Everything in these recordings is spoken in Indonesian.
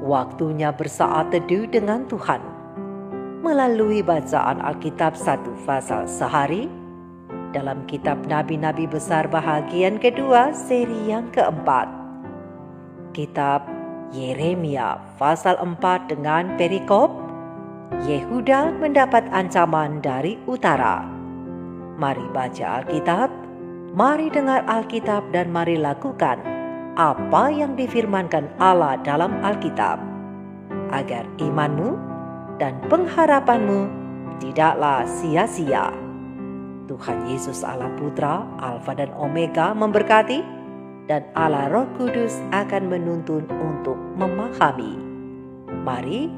Waktunya bersaat teduh dengan Tuhan melalui bacaan Alkitab satu pasal sehari dalam kitab Nabi-Nabi Besar bahagian kedua seri yang keempat. Kitab Yeremia pasal 4 dengan perikop Yehuda mendapat ancaman dari utara. Mari baca Alkitab, mari dengar Alkitab, dan mari lakukan apa yang difirmankan Allah dalam Alkitab, agar imanmu dan pengharapanmu tidaklah sia-sia. Tuhan Yesus Allah Putra, Alfa dan Omega memberkati, dan Allah Roh Kudus akan menuntun untuk memahami. Mari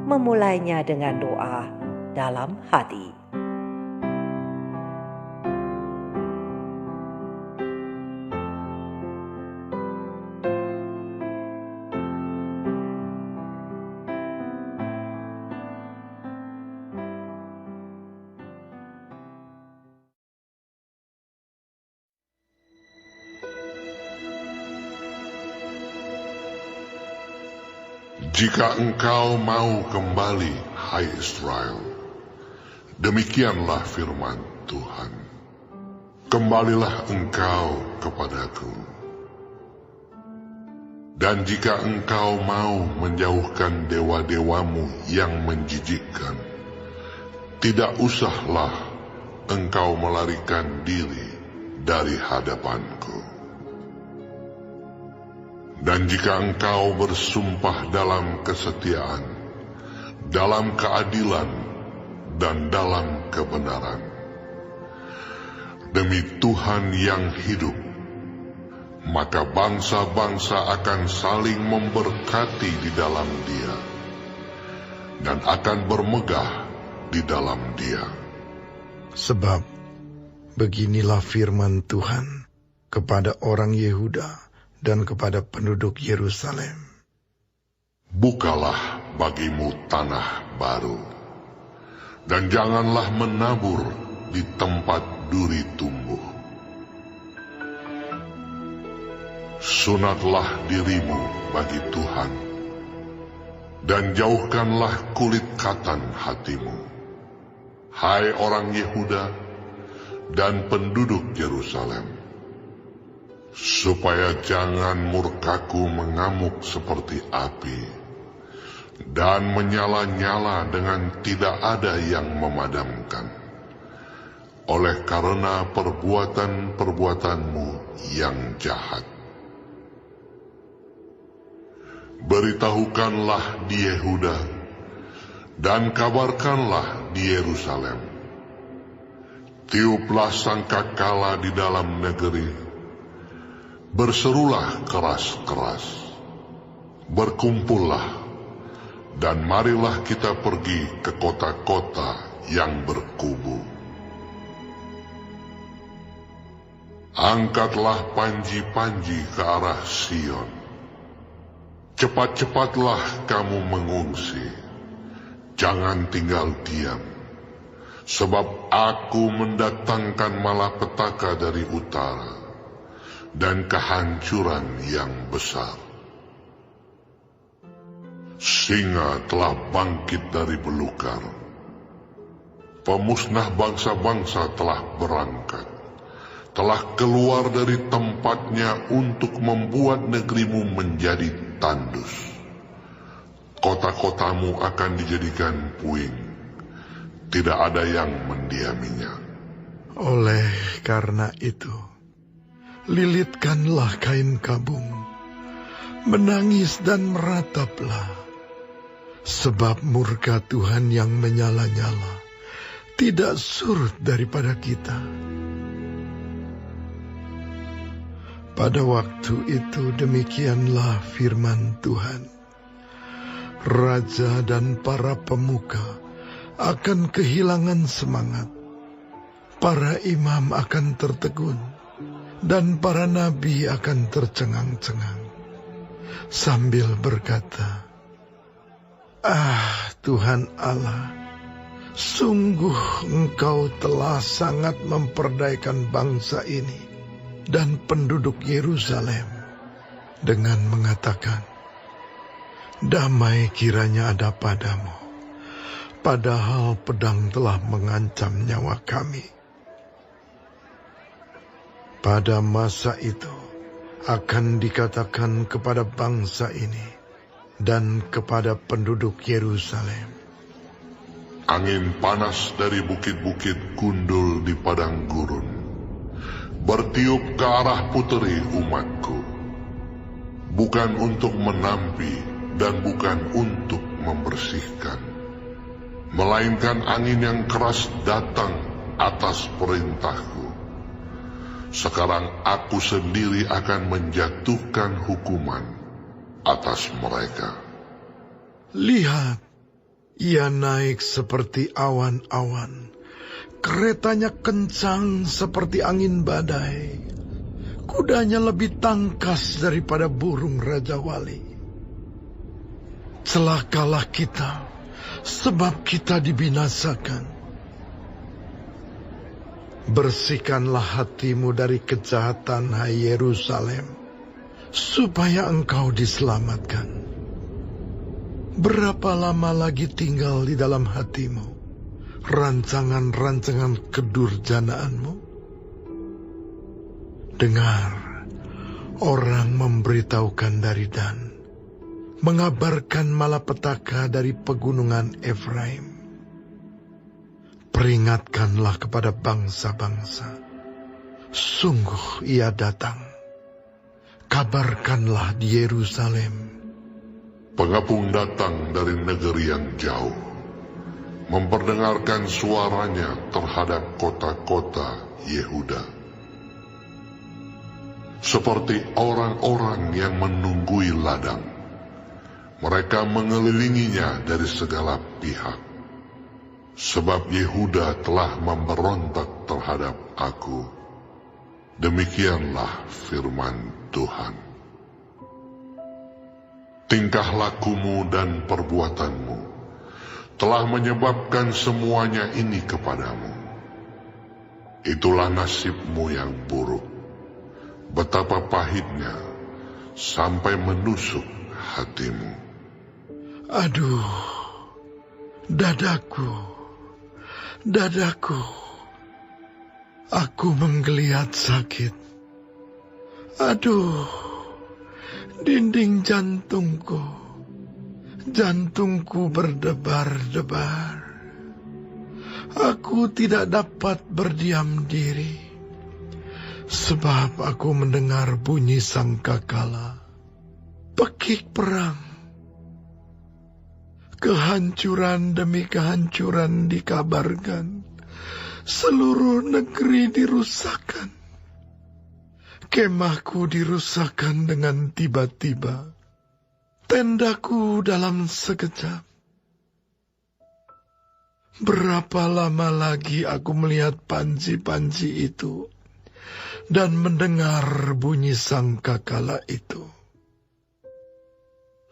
memulainya dengan doa dalam hati. Jika engkau mau kembali, hai Israel, demikianlah firman Tuhan. Kembalilah engkau kepadaku. Dan jika engkau mau menjauhkan dewa-dewamu yang menjijikkan, tidak usahlah engkau melarikan diri dari hadapanku. Dan jika engkau bersumpah dalam kesetiaan, dalam keadilan, dan dalam kebenaran, demi Tuhan yang hidup, maka bangsa-bangsa akan saling memberkati di dalam Dia, dan akan bermegah di dalam Dia. Sebab beginilah firman Tuhan kepada orang Yehuda dan kepada penduduk Yerusalem. Bukalah bagimu tanah baru, dan janganlah menabur di tempat duri tumbuh. Sunatlah dirimu bagi Tuhan, dan jauhkanlah kulit katan hatimu, hai orang Yehuda dan penduduk Yerusalem, supaya jangan murkaku mengamuk seperti api, dan menyala-nyala dengan tidak ada yang memadamkan, oleh karena perbuatan-perbuatanmu yang jahat. Beritahukanlah di Yehuda, dan kabarkanlah di Yerusalem. Tiuplah sangkakala di dalam negeri, berserulah keras-keras, berkumpullah, dan marilah kita pergi ke kota-kota yang berkubu. Angkatlah panji-panji ke arah Sion. Cepat-cepatlah kamu mengungsi, jangan tinggal diam, sebab aku mendatangkan malapetaka dari utara dan kehancuran yang besar. Singa telah bangkit dari belukar, pemusnah bangsa-bangsa telah berangkat, telah keluar dari tempatnya untuk membuat negerimu menjadi tandus. Kota-kotamu akan dijadikan puing, tidak ada yang mendiaminya. Oleh karena itu, lilitkanlah kain kabung, menangis dan merataplah, sebab murka Tuhan yang menyala-nyala tidak surut daripada kita. Pada waktu itu demikianlah firman Tuhan. Raja dan para pemuka akan kehilangan semangat. Para imam akan tertegun, dan para nabi akan tercengang-cengang, sambil berkata, "Ah Tuhan Allah, sungguh Engkau telah sangat memperdayakan bangsa ini dan penduduk Yerusalem," dengan mengatakan, Damai kiranya ada padamu, padahal pedang telah mengancam nyawa kami. Pada masa itu akan dikatakan kepada bangsa ini dan kepada penduduk Yerusalem, angin panas dari bukit-bukit gundul di padang gurun, bertiup ke arah puteri umatku, bukan untuk menampi dan bukan untuk membersihkan, melainkan angin yang keras datang atas perintahku. Sekarang aku sendiri akan menjatuhkan hukuman atas mereka. Lihat, ia naik seperti awan-awan, keretanya kencang seperti angin badai, kudanya lebih tangkas daripada burung Raja Wali. Celakalah kita, sebab kita dibinasakan. Bersihkanlah hatimu dari kejahatan, hai Yerusalem, supaya engkau diselamatkan. Berapa lama lagi tinggal di dalam hatimu rancangan-rancangan kedurjanaanmu? Dengar, orang memberitahukan dari Dan, mengabarkan malapetaka dari pegunungan Efraim. Peringatkanlah kepada bangsa-bangsa, sungguh ia datang. Kabarkanlah di Yerusalem, Pengepung datang dari negeri yang jauh, memperdengarkan suaranya terhadap kota-kota Yehuda. Seperti orang-orang yang menunggui ladang, mereka mengelilinginya dari segala pihak, sebab Yehuda telah memberontak terhadap aku. Demikianlah firman Tuhan. Tingkah lakumu dan perbuatanmu telah menyebabkan semuanya ini kepadamu. Itulah nasibmu yang buruk, betapa pahitnya sampai menusuk hatimu. aduh, dadaku, dadaku, aku menggeliat sakit. Aduh, dinding jantungku, jantungku berdebar-debar. Aku tidak dapat berdiam diri, sebab aku mendengar bunyi sangkakala, pekik perang. Kehancuran demi kehancuran dikabarkan, seluruh negeri dirusakkan. Kemahku dirusakkan dengan tiba-tiba, tendaku dalam sekejap. Berapa lama lagi aku melihat panji-panji itu dan mendengar bunyi sangkakala itu?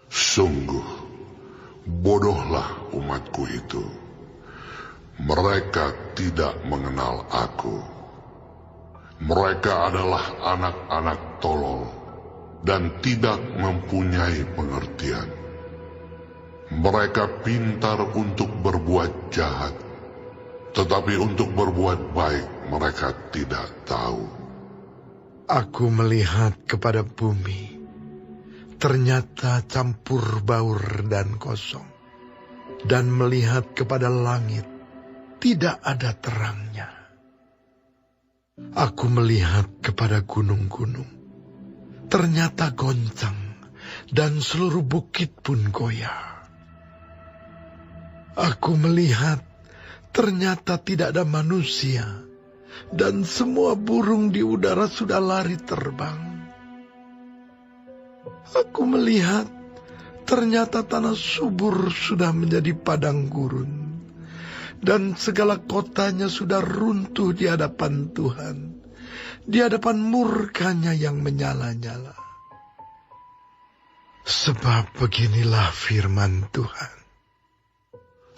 Sungguh bodohlah umatku itu. Mereka tidak mengenal aku. Mereka adalah anak-anak tolol dan tidak mempunyai pengertian. Mereka pintar untuk berbuat jahat, tetapi untuk berbuat baik mereka tidak tahu. Aku melihat kepada bumi, ternyata campur baur dan kosong. Dan melihat kepada langit, tidak ada terangnya. Aku melihat kepada gunung-gunung, ternyata goncang, dan seluruh bukit pun goyah. Aku melihat, ternyata tidak ada manusia, dan semua burung di udara sudah lari terbang. Aku melihat, ternyata tanah subur sudah menjadi padang gurun, dan segala kotanya sudah runtuh di hadapan Tuhan, di hadapan murkanya yang menyala-nyala. Sebab beginilah firman Tuhan.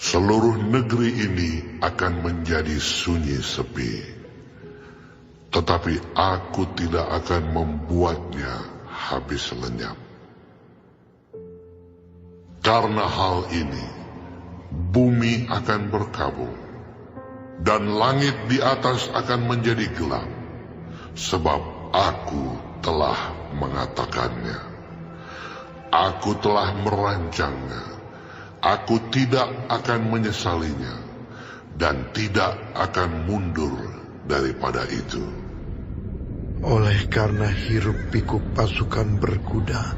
Seluruh negeri ini akan menjadi sunyi sepi, tetapi aku tidak akan membuatnya habis lenyap. Karena hal ini, bumi akan berkabung, dan langit di atas akan menjadi gelap, sebab Aku telah mengatakannya. Aku telah merancangnya. Aku tidak akan menyesalinya, dan tidak akan mundur daripada itu. Oleh karena hiruk pikuk pasukan berkuda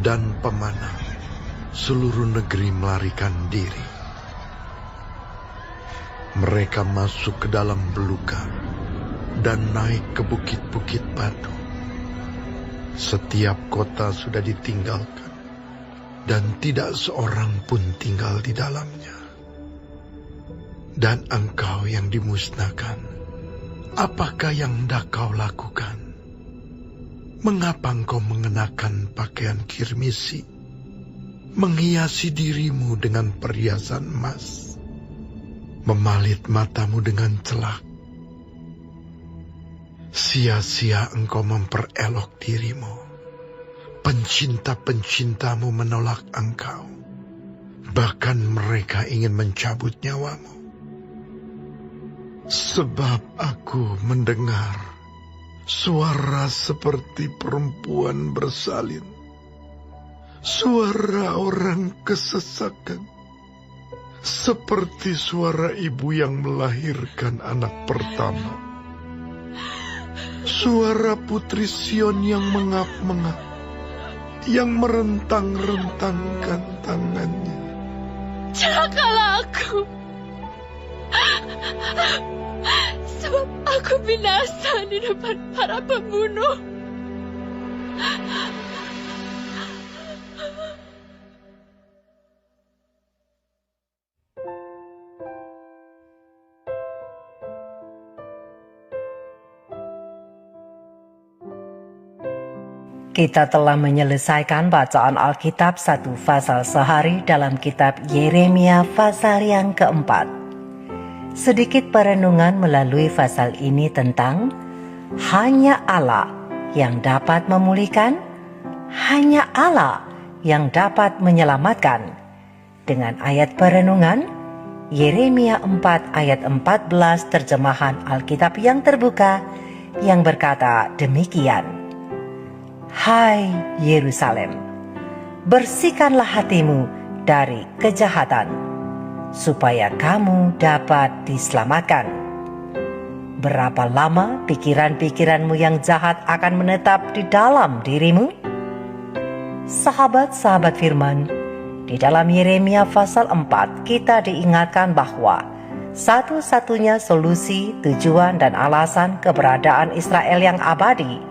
dan pemanah, seluruh negeri melarikan diri. Mereka masuk ke dalam belukar dan naik ke bukit-bukit batu. Setiap kota sudah ditinggalkan, dan tidak seorang pun tinggal di dalamnya. Dan engkau yang dimusnahkan, apakah yang hendak kau lakukan? Mengapa engkau mengenakan pakaian kirmisi, menghiasi dirimu dengan perhiasan emas, memalit matamu dengan celak? Sia-sia engkau memperelok dirimu. Pencinta-pencintamu menolak engkau. Bahkan mereka ingin mencabut nyawamu. Sebab aku mendengar suara seperti perempuan bersalin. Suara orang kesesakan. Seperti suara ibu yang melahirkan anak pertama. Suara putri Sion yang mengap-mengap, yang merentang-rentangkan tangannya. Celakalah aku, sebab aku binasa di depan para pembunuh. Kita telah menyelesaikan bacaan Alkitab 1 pasal sehari dalam kitab Yeremia pasal yang keempat. Sedikit perenungan melalui pasal ini tentang hanya Allah yang dapat memulihkan, hanya Allah yang dapat menyelamatkan. Dengan ayat perenungan Yeremia 4 ayat 14 terjemahan Alkitab yang terbuka yang berkata demikian. Hai Yerusalem, bersihkanlah hatimu dari kejahatan, supaya kamu dapat diselamatkan. Berapa lama pikiran-pikiranmu yang jahat akan menetap di dalam dirimu? Sahabat-sahabat firman, di dalam Yeremia pasal 4 kita diingatkan bahwa satu-satunya solusi, tujuan, dan alasan keberadaan Israel yang abadi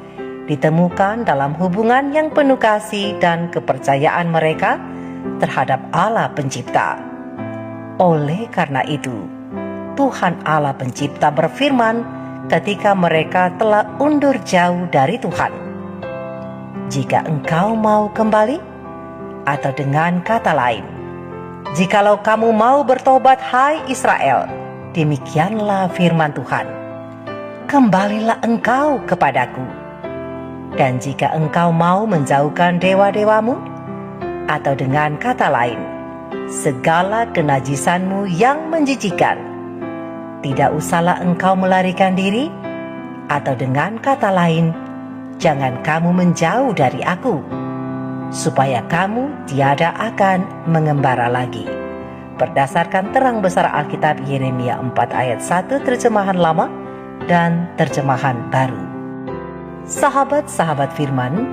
ditemukan dalam hubungan yang penuh kasih dan kepercayaan mereka terhadap Allah Pencipta. Oleh karena itu, Tuhan Allah Pencipta berfirman ketika mereka telah undur jauh dari Tuhan. Jika engkau mau kembali, atau dengan kata lain, jikalau kamu mau bertobat hai Israel, demikianlah firman Tuhan, kembalilah engkau kepadaku. Dan jika engkau mau menjauhkan dewa-dewamu, atau dengan kata lain, segala kenajisanmu yang menjijikan, tidak usahlah engkau melarikan diri, atau dengan kata lain, jangan kamu menjauh dari aku, supaya kamu tiada akan mengembara lagi. Berdasarkan terang besar Alkitab Yeremia 4 ayat 1 terjemahan lama dan terjemahan baru. Sahabat-sahabat firman,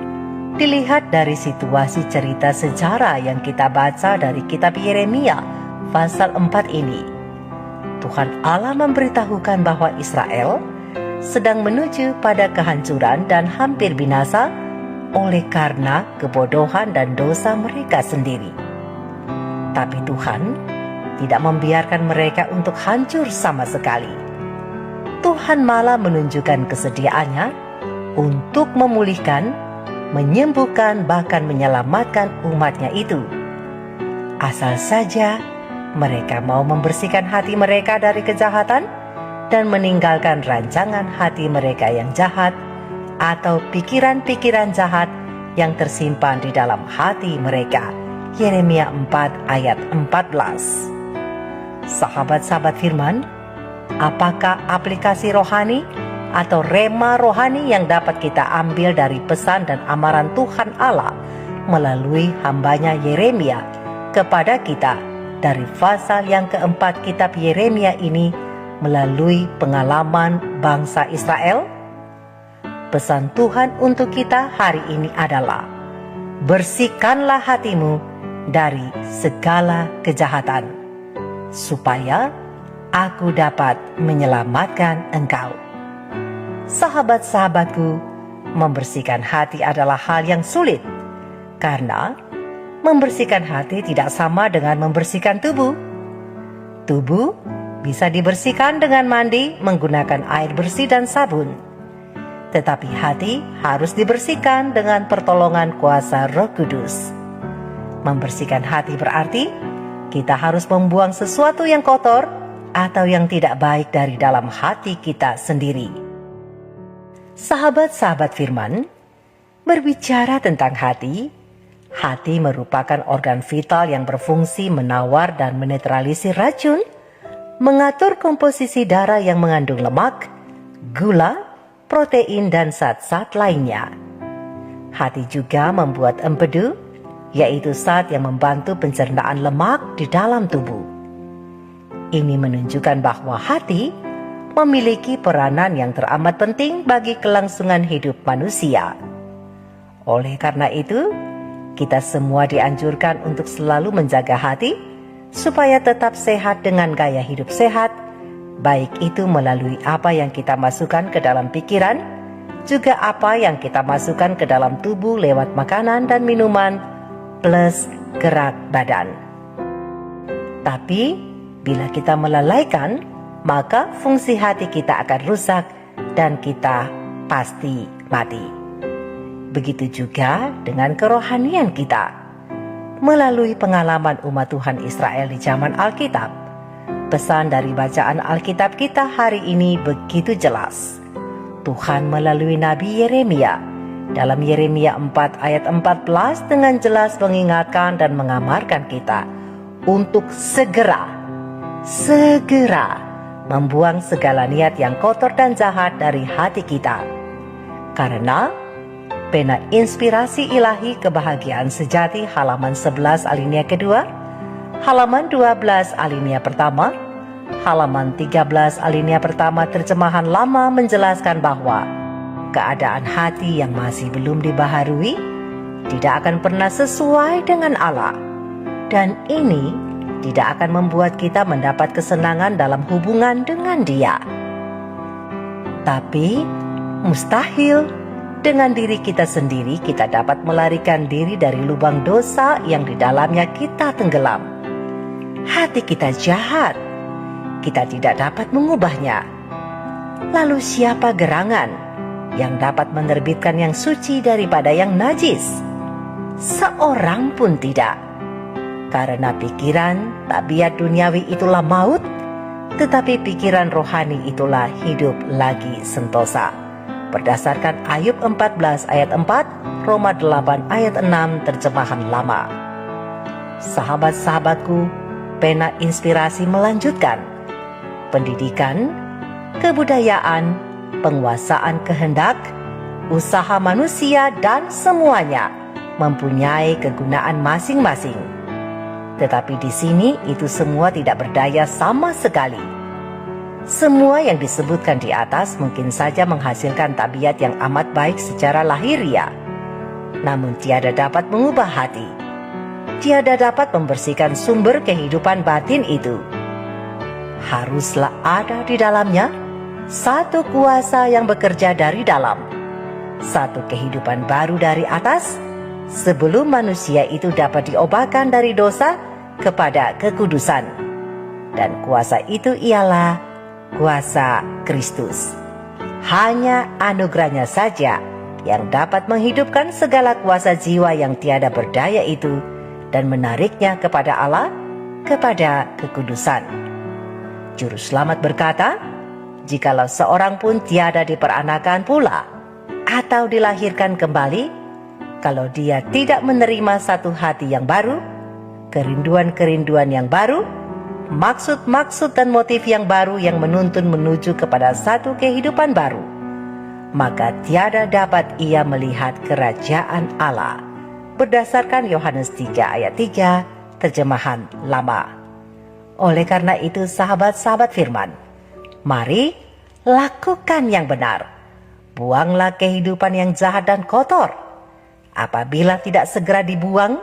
dilihat dari situasi cerita sejarah yang kita baca dari kitab Yeremia pasal 4 ini, Tuhan Allah memberitahukan bahwa Israel sedang menuju pada kehancuran dan hampir binasa oleh karena kebodohan dan dosa mereka sendiri. Tapi Tuhan tidak membiarkan mereka untuk hancur sama sekali. Tuhan malah menunjukkan kesediaannya untuk memulihkan, menyembuhkan, bahkan menyelamatkan umatnya itu. Asal saja mereka mau membersihkan hati mereka dari kejahatan dan meninggalkan rancangan hati mereka yang jahat atau pikiran-pikiran jahat yang tersimpan di dalam hati mereka Yeremia 4 ayat 14. Sahabat-sahabat firman, apakah aplikasi rohani atau rema rohani yang dapat kita ambil dari pesan dan amaran Tuhan Allah melalui hambanya Yeremia kepada kita dari pasal yang keempat kitab Yeremia ini melalui pengalaman bangsa Israel? Pesan Tuhan untuk kita hari ini adalah, bersihkanlah hatimu dari segala kejahatan, supaya aku dapat menyelamatkan engkau. Sahabat-sahabatku, membersihkan hati adalah hal yang sulit, karena membersihkan hati tidak sama dengan membersihkan tubuh. Tubuh bisa dibersihkan dengan mandi menggunakan air bersih dan sabun. Tetapi hati harus dibersihkan dengan pertolongan kuasa Roh Kudus. Membersihkan hati berarti kita harus membuang sesuatu yang kotor atau yang tidak baik dari dalam hati kita sendiri. Sahabat-sahabat firman, berbicara tentang hati, hati merupakan organ vital yang berfungsi menawar dan menetralisir racun, mengatur komposisi darah yang mengandung lemak, gula, protein, dan zat-zat lainnya. Hati juga membuat empedu, yaitu zat yang membantu pencernaan lemak di dalam tubuh. Ini menunjukkan bahwa hati memiliki peranan yang teramat penting bagi kelangsungan hidup manusia. Oleh karena itu, kita semua dianjurkan untuk selalu menjaga hati supaya tetap sehat dengan gaya hidup sehat, baik itu melalui apa yang kita masukkan ke dalam pikiran, juga apa yang kita masukkan ke dalam tubuh lewat makanan dan minuman, plus gerak badan. Tapi, bila kita melalaikan, maka fungsi hati kita akan rusak dan kita pasti mati. Begitu juga dengan kerohanian kita. Melalui pengalaman umat Tuhan Israel di zaman Alkitab, pesan dari bacaan Alkitab kita hari ini begitu jelas. Tuhan melalui Nabi Yeremia dalam Yeremia 4 ayat 14 dengan jelas mengingatkan dan mengamarkan kita untuk segera membuang segala niat yang kotor dan jahat dari hati kita. Karena pena inspirasi ilahi kebahagiaan sejati halaman 11 alinea kedua, halaman 12 alinea pertama, halaman 13 alinea pertama terjemahan lama menjelaskan bahwa keadaan hati yang masih belum dibaharui tidak akan pernah sesuai dengan Allah, dan ini tidak akan membuat kita mendapat kesenangan dalam hubungan dengan Dia. Tapi mustahil dengan diri kita sendiri kita dapat melarikan diri dari lubang dosa yang di dalamnya kita tenggelam. Hati kita jahat, kita tidak dapat mengubahnya. Lalu siapa gerangan yang dapat menerbitkan yang suci daripada yang najis? Seorang pun tidak. Karena pikiran, tabiat duniawi itulah maut, tetapi pikiran rohani itulah hidup lagi sentosa. Berdasarkan Ayub 14 ayat 4, Roma 8 ayat 6 terjemahan lama. Sahabat-sahabatku, pena inspirasi melanjutkan. Pendidikan, kebudayaan, penguasaan kehendak, usaha manusia dan semuanya mempunyai kegunaan masing-masing. Tetapi di sini itu semua tidak berdaya sama sekali. Semua yang disebutkan di atas mungkin saja menghasilkan tabiat yang amat baik secara lahiriah, namun tiada dapat mengubah hati. Tiada dapat membersihkan sumber kehidupan batin itu. Haruslah ada di dalamnya satu kuasa yang bekerja dari dalam, satu kehidupan baru dari atas, sebelum manusia itu dapat diubahkan dari dosa kepada kekudusan. Dan kuasa itu ialah kuasa Kristus. Hanya anugerahnya saja yang dapat menghidupkan segala kuasa jiwa yang tiada berdaya itu dan menariknya kepada Allah, kepada kekudusan. Juru Selamat berkata, jikalau seorang pun tiada diperanakan pula atau dilahirkan kembali, kalau dia tidak menerima satu hati yang baru, kerinduan-kerinduan yang baru, maksud-maksud dan motif yang baru yang menuntun menuju kepada satu kehidupan baru, maka tiada dapat ia melihat kerajaan Allah. Berdasarkan Yohanes 3 ayat 3, terjemahan lama. Oleh karena itu sahabat-sahabat firman, mari lakukan yang benar. Buanglah kehidupan yang jahat dan kotor. Apabila tidak segera dibuang,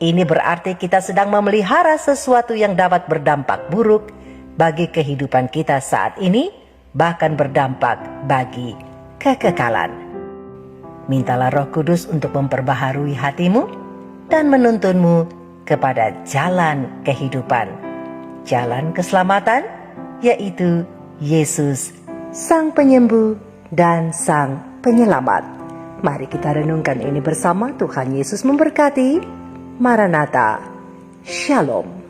ini berarti kita sedang memelihara sesuatu yang dapat berdampak buruk bagi kehidupan kita saat ini, bahkan berdampak bagi kekekalan. Mintalah Roh Kudus untuk memperbaharui hatimu dan menuntunmu kepada jalan kehidupan, jalan keselamatan, yaitu Yesus, Sang Penyembuh dan Sang Penyelamat. Mari kita renungkan ini bersama. Tuhan Yesus memberkati. Maranatha. Shalom.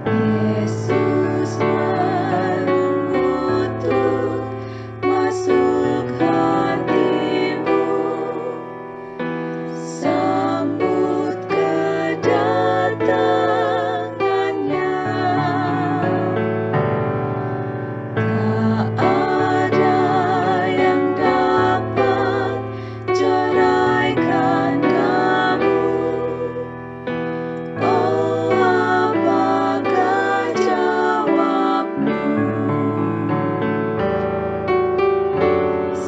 Yesus mengutuk masuk hatimu, sambut kedatangannya. Tak ada yang dapat ceraikan kamu. Oh, apakah jawabmu?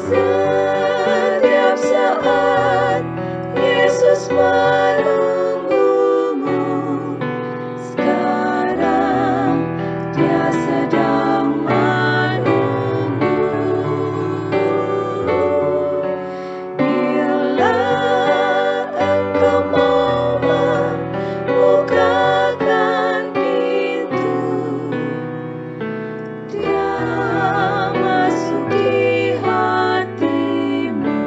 Setiap saat Yesus menunggumu. Sekarang Dia sedang menunggu. Bila engkau mau membukakan pintu, Dia masuki hatimu.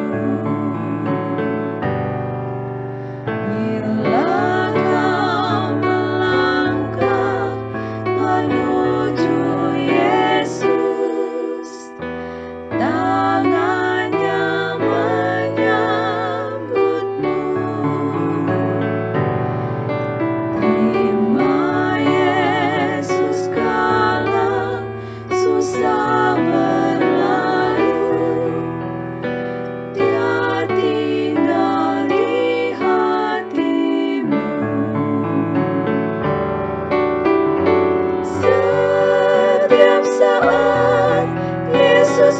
Bila kau melangkah menuju Yesus, tangannya menyambutmu. Terima Yesus kala susah berlalu. Dia tinggal di hatimu. Setiap saat Yesus